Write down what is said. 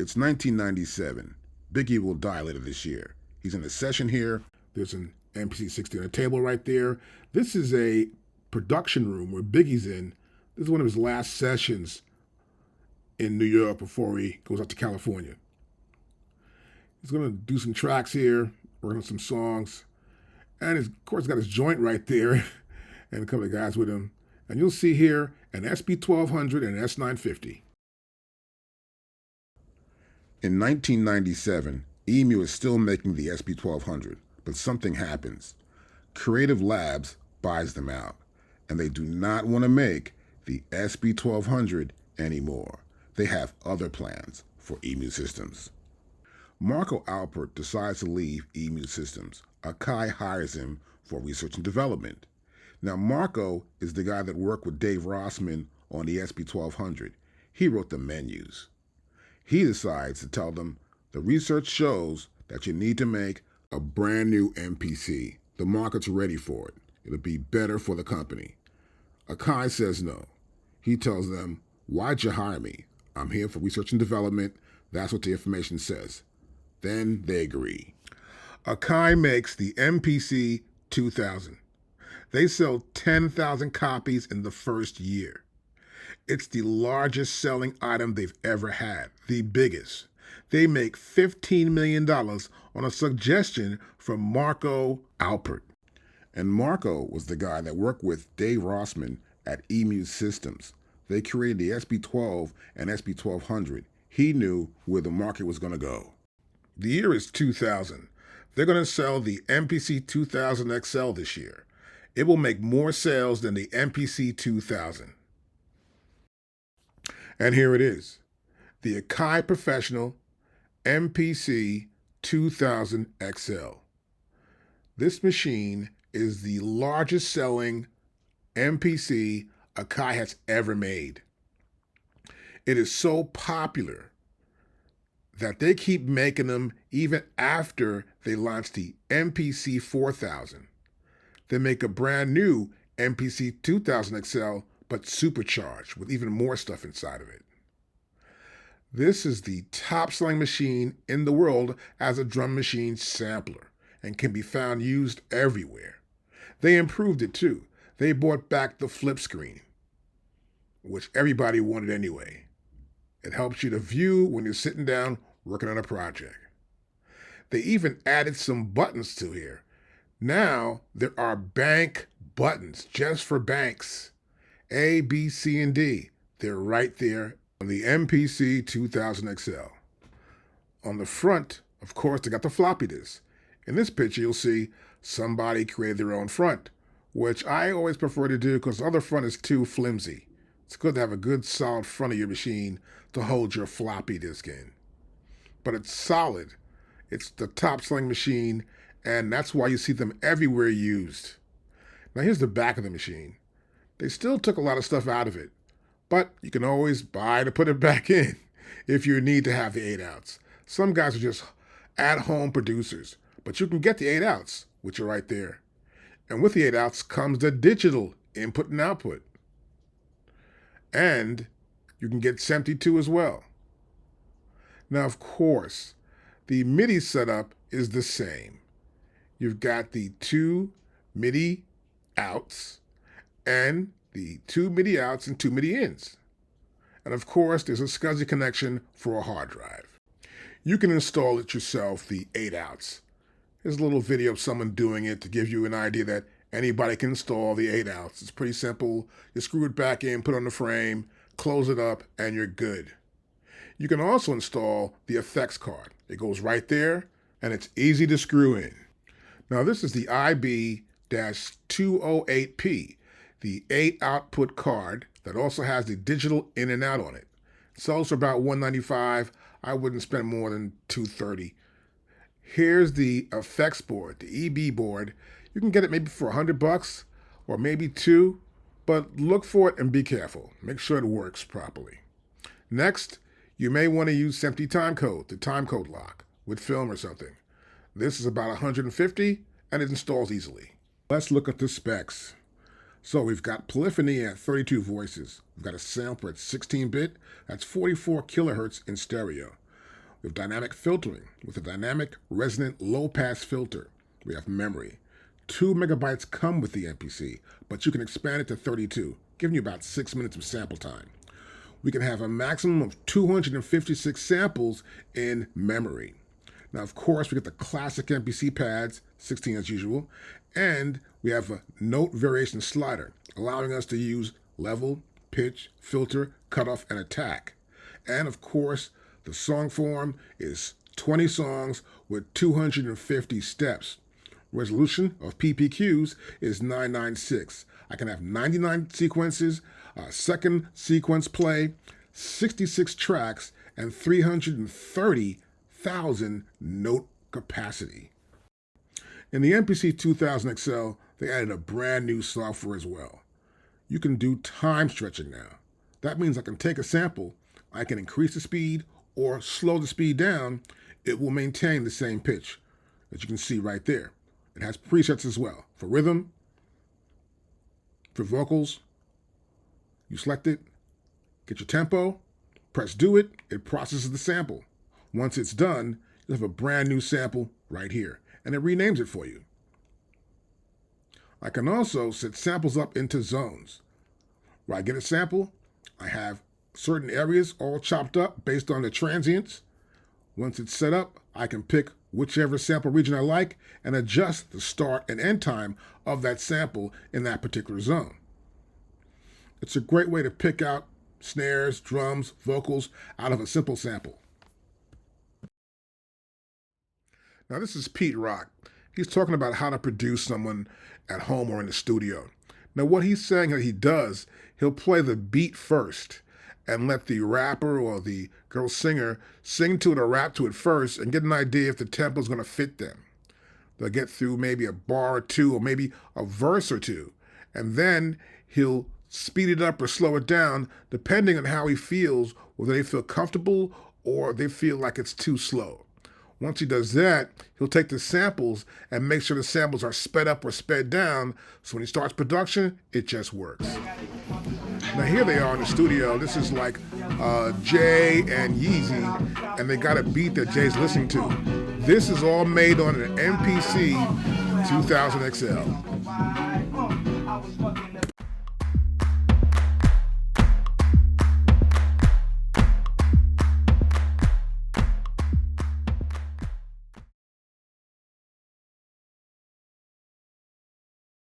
It's 1997. Biggie will die later this year. He's in a session here. There's an MPC-60 on a table right there. This is a production room where Biggie's in. This is one of his last sessions in New York before he goes out to California. He's going to do some tracks here, working on some songs. And of course, got his joint right there and a couple of guys with him. And you'll see here an SP1200 and an S950. In 1997, EMU is still making the SP1200, but something happens. Creative Labs buys them out, and they do not want to make the SP1200 anymore. They have other plans for EMU Systems. Marco Alpert decides to leave EMU Systems. AKAI hires him for research and development. Now, Marco is the guy that worked with Dave Rossman on the SP1200. He wrote the menus. He decides to tell them the research shows that you need to make a brand new MPC. The market's ready for it. It'll be better for the company. AKAI says no. He tells them, why'd you hire me? I'm here for research and development. That's what the information says. Then they agree. AKAI makes the MPC2000. They sell 10,000 copies in the first year. It's the largest selling item they've ever had, the biggest. They make $15 million on a suggestion from Marco Alpert. And Marco was the guy that worked with Dave Rossman at EMU Systems. They created the SP12 and SP1200. He knew where the market was going to go. The year is 2000. They're going to sell the MPC2000XL this year. It will make more sales than the MPC2000. And here it is, the AKAI Professional MPC2000XL. This machine is the largest selling MPC AKAI has ever made. It is so popular that they keep making them even after they launch the MPC4000. They make a brand new MPC2000XL, but supercharged with even more stuff inside of it. This is the top-selling machine in the world as a drum machine sampler and can be found used everywhere. They improved it too. They brought back the flip screen, which everybody wanted anyway. It helps you to view when you're sitting down working on a project. They even added some buttons to here. Now there are bank buttons just for banks. A, B, C, and D. They're right there on the MPC2000XL. On the front, of course, they got the floppy disk. In this picture, you'll see somebody created their own front, which I always prefer to do because the other front is too flimsy. It's good to have a good solid front of your machine to hold your floppy disk in. But it's solid. It's the top-selling machine, and that's why you see them everywhere used. Now here's the back of the machine. They still took a lot of stuff out of it, but you can always buy to put it back in if you need to have the 8-outs. Some guys are just at-home producers, but you can get the 8-outs, which are right there. And with the 8-outs comes the digital input and output. And you can get SMPTE 2 as well. Now, of course, the MIDI setup is the same. You've got the 2 MIDI outs and the 2 MIDI outs and 2 MIDI ins. And of course, there's a SCSI connection for a hard drive. You can install it yourself, the 8 outs. Here's a little video of someone doing it to give you an idea that anybody can install the 8 outs. It's pretty simple. You screw it back in, put it on the frame, close it up, and you're good. You can also install the effects card. It goes right there, and it's easy to screw in. Now, this is the IB-208P, the 8-output card that also has the digital in and out on it. It sells for about $195. I wouldn't spend more than $230. Here's the effects board, the EB board. You can get it maybe for $100 or maybe $2, but look for it and be careful. Make sure it works properly. Next, you may want to use SMPTE timecode, the timecode lock, with film or something. This is about $150 and it installs easily. Let's look at the specs. So we've got polyphony at 32 voices. We've got a sampler at 16-bit. That's 44 kilohertz in stereo. We have dynamic filtering with a dynamic resonant low-pass filter. We have memory. 2 megabytes come with the MPC, but you can expand it to 32, giving you about 6 minutes of sample time. We can have a maximum of 256 samples in memory. Now, of course, we get the classic MPC pads, 16 as usual, and we have a note variation slider, allowing us to use level, pitch, filter, cutoff, and attack. And of course, the song form is 20 songs with 250 steps. Resolution of PPQs is 996. I can have 99 sequences, a second sequence play, 66 tracks, and 330,000 note capacity. In the MPC2000XL, they added a brand new software as well. You can do time stretching now. That means I can take a sample, I can increase the speed or slow the speed down. It will maintain the same pitch, as you can see right there. It has presets as well for rhythm, for vocals. You select it, get your tempo, press do it, it processes the sample. Once it's done, you'll have a brand new sample right here, and it renames it for you. I can also set samples up into zones. Where I get a sample, I have certain areas all chopped up based on the transients. Once it's set up, I can pick whichever sample region I like and adjust the start and end time of that sample in that particular zone. It's a great way to pick out snares, drums, vocals out of a simple sample. Now this is Pete Rock. He's talking about how to produce someone at home or in the studio. Now what he's saying that he does, he'll play the beat first and let the rapper or the girl singer sing to it or rap to it first and get an idea if the tempo is going to fit them. They'll get through maybe a bar or two or maybe a verse or two, and then he'll speed it up or slow it down depending on how he feels, whether they feel comfortable or they feel like it's too slow. Once he does that, he'll take the samples and make sure the samples are sped up or sped down, so when he starts production, it just works. Now here they are in the studio. This is like Jay and Yeezy, and they got a beat that Jay's listening to. This is all made on an MPC 2000XL.